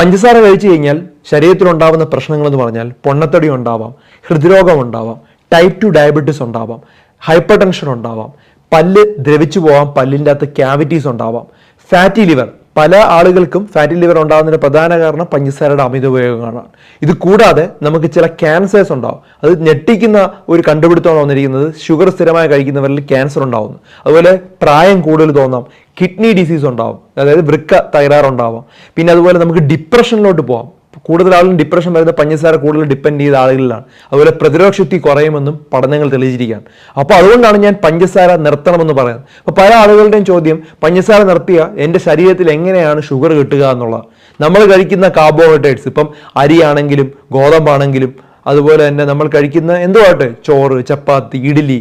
പഞ്ചസാര കഴിച്ചു കഴിഞ്ഞാൽ ശരീരത്തിലുണ്ടാവുന്ന പ്രശ്നങ്ങളെന്ന് പറഞ്ഞാൽ പൊണ്ണത്തടി ഉണ്ടാവാം, ഹൃദ്രോഗം ഉണ്ടാവാം, ടൈപ്പ് 2 ഡയബറ്റീസ് ഉണ്ടാവാം, ഹൈപ്പർ ടെൻഷൻ ഉണ്ടാവാം, പല്ല് ദ്രവിച്ചു പോവാം, പല്ലിൻ്റെ അകത്ത് ക്യാവിറ്റീസ് ഉണ്ടാവാം, ഫാറ്റി ലിവർ. പല ആളുകൾക്കും ഫാറ്റി ലിവർ ഉണ്ടാകുന്നതിൻ്റെ പ്രധാന കാരണം പഞ്ചസാരയുടെ അമിത ഉപയോഗമാണ്. ഇത് കൂടാതെ നമുക്ക് ചില ക്യാൻസേഴ്സ് ഉണ്ടാവും. അത് ഞെട്ടിക്കുന്ന ഒരു കണ്ടുപിടുത്തമാണ് വന്നിരിക്കുന്നത്. ഷുഗർ സ്ഥിരമായി കഴിക്കുന്നവരിൽ ക്യാൻസർ ഉണ്ടാവുന്നു. അതുപോലെ പ്രായം കൂടുതൽ തോന്നാം, കിഡ്നി ഡിസീസ് ഉണ്ടാവും, അതായത് വൃക്ക തകരാറുണ്ടാവാം. പിന്നെ അതുപോലെ നമുക്ക് ഡിപ്രഷനിലോട്ട് പോകാം. കൂടുതൽ ആളും ഡിപ്രഷൻ വരുന്ന പഞ്ചസാര കൂടുതൽ ഡിപ്പെൻഡ് ചെയ്ത ആളുകളിലാണ്. അതുപോലെ പ്രതിരോധ ശക്തി കുറയുമെന്നും പഠനങ്ങൾ തെളിയിച്ചിരിക്കുകയാണ്. അപ്പോൾ അതുകൊണ്ടാണ് ഞാൻ പഞ്ചസാര നിർത്തണമെന്ന് പറയുന്നത്. അപ്പോൾ പല ആളുകളുടെയും ചോദ്യം, പഞ്ചസാര നിർത്തിയ എൻ്റെ ശരീരത്തിൽ എങ്ങനെയാണ് ഷുഗർ കിട്ടുക എന്നുള്ളത്. നമ്മൾ കഴിക്കുന്ന കാർബോഹൈഡ്രേറ്റ്സ്, ഇപ്പം അരിയാണെങ്കിലും ഗോതമ്പാണെങ്കിലും അതുപോലെ തന്നെ നമ്മൾ കഴിക്കുന്ന എന്തുമാട്ടെ, ചോറ്, ചപ്പാത്തി, ഇഡ്ഡലി,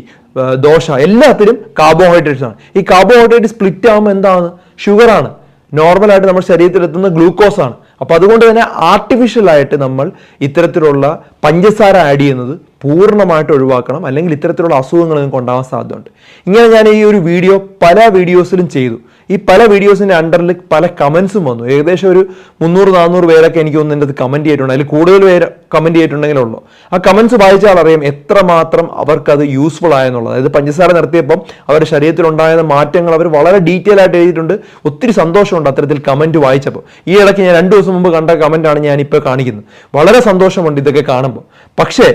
ദോശ, എല്ലാത്തിലും കാർബോഹൈഡ്രേറ്റ്സ് ആണ്. ഈ കാർബോഹൈഡ്രേറ്റ് സ്പ്ലിറ്റ് ആകുമ്പോൾ എന്താണ്? ഷുഗറാണ്. നോർമലായിട്ട് നമ്മുടെ ശരീരത്തിൽ എത്തുന്ന ഗ്ലൂക്കോസ് ആണ്. അപ്പോൾ അതുകൊണ്ട് തന്നെ ആർട്ടിഫിഷ്യലായിട്ട് നമ്മൾ ഇത്തരത്തിലുള്ള പഞ്ചസാര ആഡ് ചെയ്യുന്നത് പൂർണ്ണമായിട്ട് ഒഴിവാക്കണം, അല്ലെങ്കിൽ ഇത്തരത്തിലുള്ള അസുഖങ്ങൾ നിങ്ങൾക്ക് ഉണ്ടാകാൻ സാധ്യതയുണ്ട്. ഇങ്ങനെ ഞാൻ ഈ ഒരു വീഡിയോ പല വീഡിയോസിലും ചെയ്തു. ഈ പല വീഡിയോസിൻ്റെ അണ്ടറിൽ പല കമൻസും വന്നു. ഏകദേശം ഒരു 300-400 പേരൊക്കെ എനിക്ക് ഒന്ന് എൻ്റെ അത് കമൻറ്റ് ചെയ്തിട്ടുണ്ട്. അതിൽ കൂടുതൽ പേര് കമൻറ്റ് ചെയ്തിട്ടുണ്ടെങ്കിലേ ഉള്ളൂ. ആ കമൻസ് വായിച്ചാൽ അറിയാം എത്രമാത്രം അവർക്കത് യൂസ്ഫുൾ ആയെന്നുള്ളത്. അതായത് പഞ്ചസാര നിർത്തിയപ്പം അവരുടെ ശരീരത്തിലുണ്ടായ മാറ്റങ്ങൾ അവർ വളരെ ഡീറ്റെയിൽ ആയിട്ട് എഴുതിയിട്ടുണ്ട്. ഒത്തിരി സന്തോഷമുണ്ട് അത്തരത്തിൽ കമൻറ്റ് വായിച്ചപ്പോൾ. ഈ ഇടയ്ക്ക് ഞാൻ 2 ദിവസം മുമ്പ് കണ്ട കമൻറ്റാണ് ഞാനിപ്പോൾ കാണിക്കുന്നത്. വളരെ സന്തോഷമുണ്ട് ഇതൊക്കെ കാണുമ്പോൾ. പക്ഷേ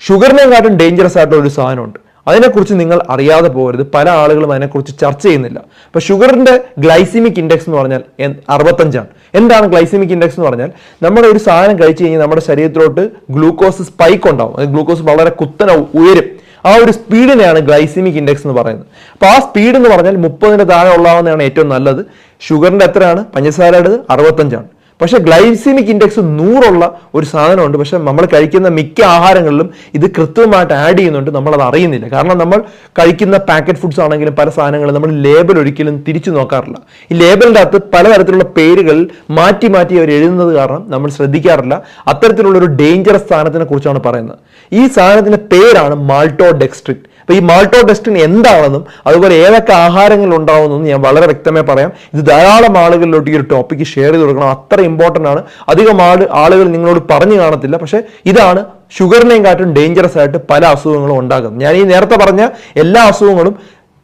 ഷുഗറിനെക്കാട്ടും ഡേഞ്ചറസ് ആയിട്ടുള്ള ഒരു സാധനമുണ്ട്. അതിനെക്കുറിച്ച് നിങ്ങൾ അറിയാതെ പോകരുത്. പല ആളുകളും അതിനെക്കുറിച്ച് ചർച്ച ചെയ്യുന്നില്ല. അപ്പോൾ ഷുഗറിൻ്റെ ഗ്ലൈസിമിക് ഇൻഡെക്സ് എന്ന് പറഞ്ഞാൽ 65 ആണ്. എന്താണ് ഗ്ലൈസിമിക് ഇൻഡെക്സ് എന്ന് പറഞ്ഞാൽ? നമ്മുടെ ഒരു സാധനം കഴിച്ചു കഴിഞ്ഞാൽ നമ്മുടെ ശരീരത്തിലോട്ട് ഗ്ലൂക്കോസ് സ്പൈക്ക് ഉണ്ടാവും. അത് ഗ്ലൂക്കോസ് വളരെ കുത്തനെ ഉയരും. ആ ഒരു സ്പീഡിനെയാണ് ഗ്ലൈസിമിക് ഇൻഡെക്സ് എന്ന് പറയുന്നത്. അപ്പോൾ ആ സ്പീഡ് എന്ന് പറഞ്ഞാൽ 30 താഴെ ഉള്ളതാണ് ഏറ്റവും നല്ലത്. ഷുഗറിൻ്റെ എത്രയാണ്? പഞ്ചസാരയുടെ 65 ആണ്. പക്ഷേ ഗ്ലൈസിമിക് ഇൻഡെക്സ് 100 ഒരു സാധനമുണ്ട്. പക്ഷെ നമ്മൾ കഴിക്കുന്ന മിക്ക ആഹാരങ്ങളിലും ഇത് കൃത്യമായിട്ട് ആഡ് ചെയ്യുന്നുണ്ട്. നമ്മളത് അറിയുന്നില്ല. കാരണം നമ്മൾ കഴിക്കുന്ന പാക്കറ്റ് ഫുഡ്സ് ആണെങ്കിലും പല സാധനങ്ങളും നമ്മൾ ലേബൽ ഒരിക്കലും തിരിച്ചു നോക്കാറില്ല. ഈ ലേബലിൻ്റെ അകത്ത് പലതരത്തിലുള്ള പേരുകൾ മാറ്റി അവർ എഴുതുന്നത് കാരണം നമ്മൾ ശ്രദ്ധിക്കാറില്ല. അത്തരത്തിലുള്ള ഒരു ഡേഞ്ചറസ് സാധനത്തിനെ കുറിച്ചാണ് പറയുന്നത്. ഈ സാധനത്തിൻ്റെ പേരാണ് മാൾട്ടോഡെക്സ്ട്രിൻ. അപ്പോൾ ഈ മാൾട്ടോഡെക്സ്ട്രിൻ എന്താണെന്നും അതുപോലെ ഏതൊക്കെ ആഹാരങ്ങൾ ഉണ്ടാവുമെന്നും ഞാൻ വളരെ വ്യക്തമായി പറയാം. ഇത് ധാരാളം ആളുകളിലോട്ട് ഈ ഒരു ടോപ്പിക്ക് ഷെയർ ചെയ്ത് കൊടുക്കണം. അത്ര ഇമ്പോർട്ടൻ്റ് ആണ്. അധികം ആളുകൾ നിങ്ങളോട് പറഞ്ഞു കാണത്തില്ല. പക്ഷേ ഇതാണ് ഷുഗറിനെയും കാട്ടും ഡേഞ്ചറസ് ആയിട്ട് പല അസുഖങ്ങളും ഉണ്ടാകുന്നത്. ഞാൻ ഈ നേരത്തെ പറഞ്ഞ എല്ലാ അസുഖങ്ങളും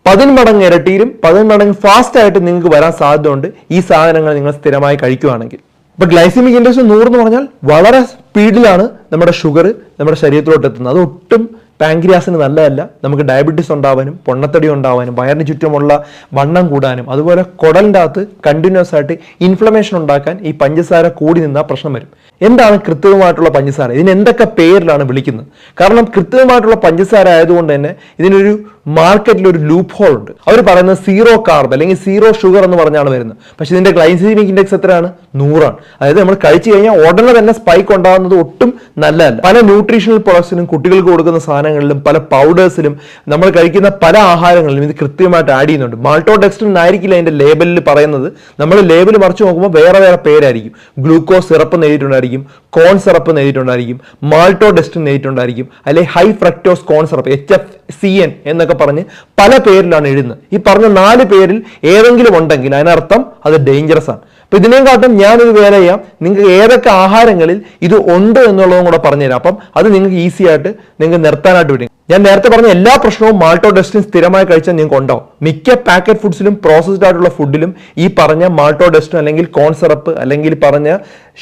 10 മടങ്ങ് ഇരട്ടിയിലും 10 മടങ്ങ് ഫാസ്റ്റ് ആയിട്ട് നിങ്ങൾക്ക് വരാൻ സാധ്യതയുണ്ട് ഈ സാധനങ്ങൾ നിങ്ങൾ സ്ഥിരമായി കഴിക്കുകയാണെങ്കിൽ. ഇപ്പൊ ഗ്ലൈസിമിക് ഇൻഡെക്സ് 100 എന്ന് പറഞ്ഞാൽ വളരെ സ്പീഡിലാണ് നമ്മുടെ ഷുഗർ നമ്മുടെ ശരീരത്തിലോട്ട് എത്തുന്നത്. അത് ഒട്ടും പാൻക്രിയാസിന് നല്ലതല്ല. നമുക്ക് ഡയബറ്റീസ് ഉണ്ടാവാനും പൊണ്ണത്തടി ഉണ്ടാവാനും വയറിന് ചുറ്റുമുള്ള വണ്ണം കൂടാനും അതുപോലെ കുടലിൻ്റെ അകത്ത് കണ്ടിന്യൂസ് ആയിട്ട് ഇൻഫ്ലമേഷൻ ഉണ്ടാക്കാൻ ഈ പഞ്ചസാര കൂടി നിന്നാൽ പ്രശ്നം വരും. എന്താണ് കൃത്രിമമായിട്ടുള്ള പഞ്ചസാര? ഇതിന് എന്തൊക്കെ പേരിലാണ് വിളിക്കുന്നത്? കാരണം കൃത്രിമമായിട്ടുള്ള പഞ്ചസാര ആയതുകൊണ്ട് തന്നെ ഇതിനൊരു മാർക്കറ്റിൽ ഒരു ലൂപ്പ് ഹോൾ ഉണ്ട്. അവർ പറയുന്നത് 0 കാർബ് അല്ലെങ്കിൽ 0 ഷുഗർ എന്ന് പറഞ്ഞാണ് വരുന്നത്. പക്ഷെ ഇതിന്റെ ഗ്ലൈസിമിക് ഇൻഡെക്സ് എത്രയാണ്? 100 ആണ്. അതായത് നമ്മൾ കഴിച്ചു കഴിഞ്ഞാൽ ഉടനെ തന്നെ സ്പൈക്ക് ഉണ്ടാകുന്നത് ഒട്ടും നല്ലതല്ല. പല ന്യൂട്രീഷണൽ പ്രൊഡക്ട്സിനും കുട്ടികൾക്ക് കൊടുക്കുന്ന സാധനങ്ങളിലും പല പൗഡേഴ്സിലും നമ്മൾ കഴിക്കുന്ന പല ആഹാരങ്ങളിലും ഇത് കൃത്യമായിട്ട് ആഡ് ചെയ്യുന്നുണ്ട്. മാൾട്ടോഡെക്സ്ട്രിൻ ആയിരിക്കില്ല അതിന്റെ ലേബലിൽ പറയുന്നത്. നമ്മൾ ലേബിൾ മറിച്ച് നോക്കുമ്പോൾ വേറെ പേരായിരിക്കും. ഗ്ലൂക്കോസ് സിറപ്പ് എഴുതിയിട്ടുണ്ടായിരിക്കും, കോൺ സിറപ്പ് എഴുതിയിട്ടുണ്ടായിരിക്കും, മാൾട്ടോഡെക്സ്ട്രിൻ എഴുതിയിട്ടുണ്ടായിരിക്കും, അല്ലെങ്കിൽ ഹൈ ഫ്രക്ടോസ് കോൺ സിറപ്പ് HFCN എന്നൊക്കെ പറഞ്ഞ് പല പേരിലാണ് എഴുതുന്നത്. ഈ പറഞ്ഞ 4 പേരിൽ ഏതെങ്കിലും ഉണ്ടെങ്കിൽ അതിനർത്ഥം അത് ഡേഞ്ചറസ് ആണ്. അപ്പൊ ഇതിനെയും കാട്ടും ഞാനൊരു വേല ചെയ്യാം. നിങ്ങൾക്ക് ഏതൊക്കെ ആഹാരങ്ങളിൽ ഇത് ഉണ്ട് എന്നുള്ളതും കൂടെ പറഞ്ഞുതരാം. അപ്പം അത് നിങ്ങൾക്ക് ഈസി ആയിട്ട് നിങ്ങൾക്ക് നിർത്താനായിട്ട് വരും. ഞാൻ നേരത്തെ പറഞ്ഞ എല്ലാ പ്രശ്നവും മാൾട്ടോഡെക്സ്ട്രിൻ സ്ഥിരമായി കഴിച്ചാൽ നിങ്ങൾക്ക് ഉണ്ടാവും. മിക്ക പാക്കറ്റ് ഫുഡ്സിലും പ്രോസസ്ഡ് ആയിട്ടുള്ള ഫുഡിലും ഈ പറഞ്ഞ മാൾട്ടോഡെക്സ്ട്രിൻ അല്ലെങ്കിൽ കോൺ സിറപ്പ് അല്ലെങ്കിൽ പറഞ്ഞ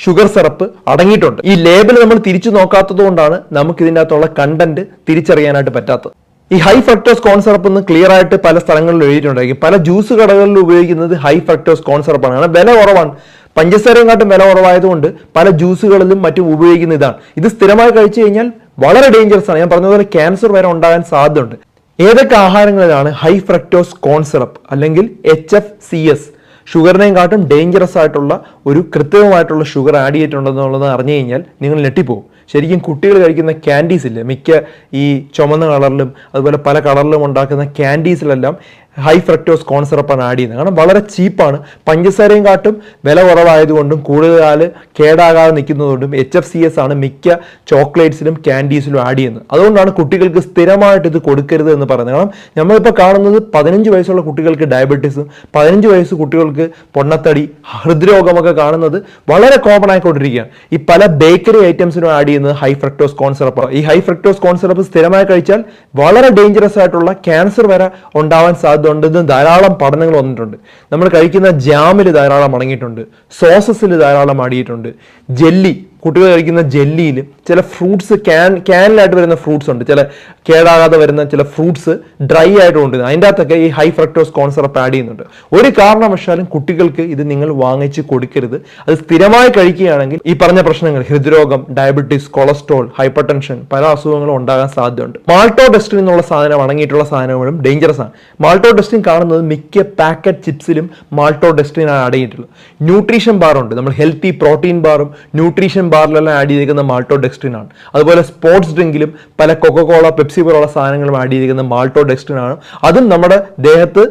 ഷുഗർ സിറപ്പ് അടങ്ങിയിട്ടുണ്ട്. ഈ ലേബൽ നമ്മൾ തിരിച്ചു നോക്കാത്തത് കൊണ്ടാണ് നമുക്ക് ഇതിൻ്റെ അകത്തുള്ള കണ്ടന്റ് തിരിച്ചറിയാനായിട്ട് പറ്റാത്തത്. ഈ ഹൈ ഫ്രക്ടോസ് കോൺ സിറപ്പ് എന്ന് ക്ലിയർ ആയിട്ട് പല സ്ഥലങ്ങളിലും എഴുതിയിട്ടുണ്ടായിരിക്കും. പല ജ്യൂസ് കടകളിൽ ഉപയോഗിക്കുന്നത് ഹൈ ഫ്രക്ടോസ് കോൺ സിറപ്പാണ്. കാരണം വില കുറവാണ്. പഞ്ചസാരയും കാട്ടും വില കുറവായതുകൊണ്ട് പല ജ്യൂസുകളിലും മറ്റും ഉപയോഗിക്കുന്ന ഇതാണ്. ഇത് സ്ഥിരമായി കഴിച്ചു കഴിഞ്ഞാൽ വളരെ ഡേഞ്ചറസ് ആണ്. ഞാൻ പറഞ്ഞതുപോലെ ക്യാൻസർ വരെ ഉണ്ടാകാൻ സാധ്യതയുണ്ട്. ഏതൊക്കെ ആഹാരങ്ങളിലാണ് ഹൈ ഫ്രക്ടോസ് കോൺ സിറപ്പ് അല്ലെങ്കിൽ HFCS ഷുഗറിനെയും കാട്ടും ഡേഞ്ചറസ് ആയിട്ടുള്ള ഒരു കൃത്രിമമായിട്ടുള്ള ഷുഗർ ആഡ് ചെയ്തിട്ടുണ്ടെന്നുള്ളത് അറിഞ്ഞു കഴിഞ്ഞാൽ നിങ്ങൾ ഞെട്ടിപ്പോകും. ശരിക്കും കുട്ടികൾ കഴിക്കുന്ന ക്യാൻഡീസ് ഇല്ലേ, മിക്ക ഈ ചുമന്ന കളറിലും അതുപോലെ പല കളറിലും ഉണ്ടാക്കുന്ന ക്യാൻഡീസിലെല്ലാം ഹൈ ഫ്രക്ടോസ് കോൺ സിറപ്പാണ് ആഡ് ചെയ്യുന്നത്. കാരണം വളരെ ചീപ്പാണ്, പഞ്ചസാരയും കാട്ടും വില കുറവായതുകൊണ്ടും കൂടുതൽ കേടാകാതെ നിൽക്കുന്നതുകൊണ്ടും HFCS ആണ് മിക്ക ചോക്ലേറ്റ്സിലും ക്യാൻഡീസിലും ആഡ് ചെയ്യുന്നത്. അതുകൊണ്ടാണ് കുട്ടികൾക്ക് സ്ഥിരമായിട്ട് ഇത് കൊടുക്കരുത് എന്ന് പറയുന്നത്. കാരണം നമ്മളിപ്പോൾ കാണുന്നത് 15 വയസ്സുള്ള കുട്ടികൾക്ക് ഡയബറ്റീസും 15 വയസ്സ് കുട്ടികൾക്ക് പൊണ്ണത്തടി, ഹൃദ്രോഗമൊക്കെ കാണുന്നത് വളരെ കോമൺ ആയിക്കൊണ്ടിരിക്കുകയാണ്. ഈ പല ബേക്കറി ഐറ്റംസിനും ആഡ് ചെയ്യുന്നത് ഹൈ ഫ്രക്ടോസ് കോൺ സിറപ്പ്. ഈ ഹൈ ഫ്രക്ടോസ് കോൺ സിറപ്പ് സ്ഥിരമായി കഴിച്ചാൽ വളരെ ഡേഞ്ചറസ് ആയിട്ടുള്ള ക്യാൻസർ വരെ ഉണ്ടാവാൻ സാധ്യതയുണ്ടെന്ന് ധാരാളം പഠനങ്ങൾ വന്നിട്ടുണ്ട്. നമ്മൾ കഴിക്കുന്ന ജാമിൽ ധാരാളം അടങ്ങിയിട്ടുണ്ട്, സോസസിൽ ധാരാളം അടങ്ങിയിട്ടുണ്ട്, ജെല്ലി, കുട്ടികൾ കഴിക്കുന്ന ജെല്ലിയിൽ ചില ഫ്രൂട്ട്സ് ക്യാനിലായിട്ട് വരുന്ന ഫ്രൂട്ട്സ് ഉണ്ട്, ചില കേടാകാതെ വരുന്ന ചില ഫ്രൂട്ട്സ് ഡ്രൈ ആയിട്ടുണ്ട്, അതിൻ്റെ അകത്തൊക്കെ ഈ ഹൈ ഫ്രക്ടോസ് കോൺ സിറപ്പ് ആഡ് ചെയ്യുന്നുണ്ട്. ഒരു കാരണവശാലും കുട്ടികൾക്ക് ഇത് നിങ്ങൾ വാങ്ങിച്ച് കൊടുക്കരുത്. അത് സ്ഥിരമായി കഴിക്കുകയാണെങ്കിൽ ഈ പറഞ്ഞ പ്രശ്നങ്ങൾ, ഹൃദ്രോഗം, ഡയബറ്റീസ്, കൊളസ്ട്രോൾ, ഹൈപ്പർ ടെൻഷൻ, പല അസുഖങ്ങളും ഉണ്ടാകാൻ സാധ്യതയുണ്ട്. മാൾട്ടോഡെസ്ട്രിൻ എന്നുള്ള സാധനം അടങ്ങിയിട്ടുള്ള സാധനങ്ങളും ഡേഞ്ചറസ് ആണ്. മാൾട്ടോഡെസ്ട്രിൻ കാണുന്നത് മിക്ക പാക്കറ്റ് ചിപ്സിലും മാൾട്ടോഡെസ്ട്രിൻ ആണ് അടങ്ങിയിട്ടുള്ളത്. ന്യൂട്രീഷൻ ബാർ ഉണ്ട്, നമ്മൾ ഹെൽത്തി പ്രോട്ടീൻ ബാറും ന്യൂട്രീഷൻ ബാറിലെല്ലാം ആഡ് ചെയ്തിരിക്കുന്ന മാൾട്ടോഡെക്സ്ട്രിൻ ആണ്. അതുപോലെ സ്പോർട്സ് ഡ്രിങ്കിലും പല കൊക്കോകോള, പെപ്സി പോലുള്ള സാധനങ്ങളും ആഡ് ചെയ്തിരിക്കുന്ന മാൾട്ടോഡെക്സ്ട്രിൻ ആണ്. അതും നമ്മുടെ ദേഹത്ത്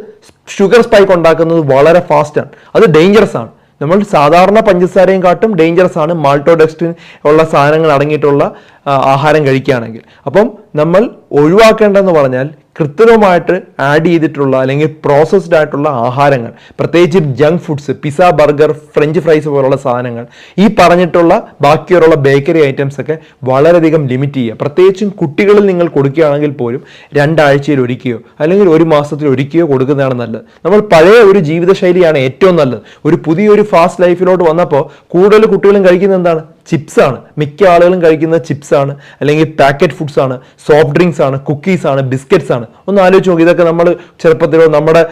ഷുഗർ സ്പൈക്ക് ഉണ്ടാക്കുന്നത് വളരെ ഫാസ്റ്റാണ്, അത് ഡേഞ്ചറസ് ആണ്. നമ്മൾ സാധാരണ പഞ്ചസാരയും കാട്ടും ഡേഞ്ചറസ് ആണ് മാൾട്ടോഡെക്സ്ട്രിൻ ഉള്ള സാധനങ്ങൾ അടങ്ങിയിട്ടുള്ള ആഹാരം കഴിക്കുകയാണെങ്കിൽ. അപ്പം നമ്മൾ ഒഴിവാക്കേണ്ടതെന്ന് പറഞ്ഞാൽ കൃത്രിമമായിട്ട് ആഡ് ചെയ്തിട്ടുള്ള അല്ലെങ്കിൽ പ്രോസസ്ഡ് ആയിട്ടുള്ള ആഹാരങ്ങൾ, പ്രത്യേകിച്ച് junk foods, pizza, burger, French fries പോലുള്ള സാധനങ്ങൾ, ഈ പറഞ്ഞിട്ടുള്ള ബാക്കിയുള്ള ബേക്കറി ഐറ്റംസ് ഒക്കെ വളരെയധികം ലിമിറ്റ് ചെയ്യുക. പ്രത്യേകിച്ചും കുട്ടികളിൽ നിങ്ങൾ കൊടുക്കുകയാണെങ്കിൽ പോലും 2 ആഴ്ചയിൽ ഒരിക്കുകയോ അല്ലെങ്കിൽ 1 മാസത്തിൽ ഒരിക്കുകയോ കൊടുക്കുന്നതാണ് നല്ലത്. നമ്മൾ പഴയ ഒരു ജീവിതശൈലിയാണ് ഏറ്റവും നല്ലത്. ഒരു പുതിയൊരു ഫാസ്റ്റ് ലൈഫിലോട്ട് വന്നപ്പോൾ കൂടുതൽ കുട്ടികളും കഴിക്കുന്നത് എന്താണ്? ചിപ്സാണ്. മിക്ക ആളുകളും കഴിക്കുന്നത് ചിപ്സാണ്, അല്ലെങ്കിൽ പാക്കറ്റ് ഫുഡ്സ് ആണ്, സോഫ്റ്റ് ഡ്രിങ്ക്സ് ആണ്, കുക്കീസ് ആണ്, ബിസ്ക്കറ്റ്സ് ആണ്. ഒന്ന് ആലോചിച്ച് നോക്കി, ഇതൊക്കെ നമ്മൾ ചെറുപ്പത്തിലോ നമ്മുടെ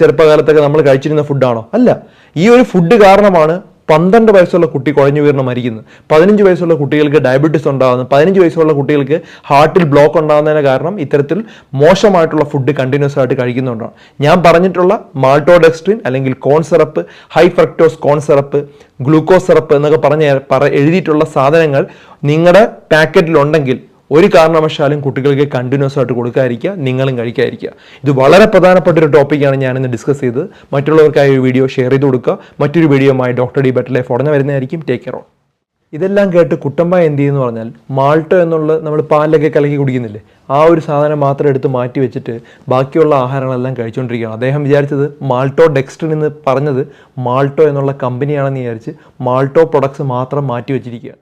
ചെറുപ്പകാലത്തൊക്കെ നമ്മൾ കഴിച്ചിരുന്ന ഫുഡാണോ? അല്ല. ഈ ഒരു ഫുഡ് കാരണമാണ് 12 വയസ്സുള്ള കുട്ടി കുഴഞ്ഞു വീർന്ന് മരിക്കുന്നത്, 15 വയസ്സുള്ള കുട്ടികൾക്ക് ഡയബറ്റീസ് ഉണ്ടാകുന്നു, 15 വയസ്സുള്ള കുട്ടികൾക്ക് ഹാർട്ടിൽ ബ്ലോക്ക് ഉണ്ടാകുന്നതിന് കാരണം ഇത്തരത്തിൽ മോശമായിട്ടുള്ള ഫുഡ് കണ്ടിന്യൂസ് ആയിട്ട് കഴിക്കുന്നുണ്ടാണ്. ഞാൻ പറഞ്ഞിട്ടുള്ള മാൾട്ടോഡെക്സ്ട്രിൻ അല്ലെങ്കിൽ കോൺ സിറപ്പ്, ഹൈ ഫ്രക്ടോസ് കോൺ സിറപ്പ്, ഗ്ലൂക്കോസ് സിറപ്പ് എന്നൊക്കെ എഴുതിയിട്ടുള്ള സാധനങ്ങൾ നിങ്ങളുടെ പാക്കറ്റിലുണ്ടെങ്കിൽ ഒരു കാരണവശാലും കുട്ടികൾക്ക് കണ്ടിന്യൂസ് ആയിട്ട് കൊടുക്കാതിരിക്കുക, നിങ്ങളും കഴിക്കാതിരിക്കുക. ഇത് വളരെ പ്രധാനപ്പെട്ട ഒരു ടോപ്പിക്കാണ് ഞാനിന്ന് ഡിസ്കസ് ചെയ്തത്. മറ്റുള്ളവർക്കായി ഒരു വീഡിയോ ഷെയർ ചെയ്ത് കൊടുക്കുക. മറ്റൊരു വീഡിയോയുമായി ഡോക്ടർ ഡി ബെറ്റർ ലൈഫ് ഉടനെ വരുന്നതായിരിക്കും. Take care all. ഇതെല്ലാം കേട്ട് കുട്ടമ്പ എന്ത് ചെയ്യുന്നു പറഞ്ഞാൽ, മാൾട്ടോ എന്നുള്ള നമ്മൾ പാലിലൊക്കെ കലക്കി കുടിക്കുന്നില്ലേ, ആ ഒരു സാധനം മാത്രം എടുത്ത് മാറ്റി വെച്ചിട്ട് ബാക്കിയുള്ള ആഹാരങ്ങളെല്ലാം കഴിച്ചുകൊണ്ടിരിക്കുകയാണ്. അദ്ദേഹം വിചാരിച്ചത് മാൾട്ടോഡെക്സ്ട്രിൻ എന്ന് പറഞ്ഞത് മാൾട്ടോ എന്നുള്ള കമ്പനിയാണെന്ന് വിചാരിച്ച് മാൾട്ടോ പ്രൊഡക്ട്സ് മാത്രം മാറ്റി വെച്ചിരിക്കുകയാണ്.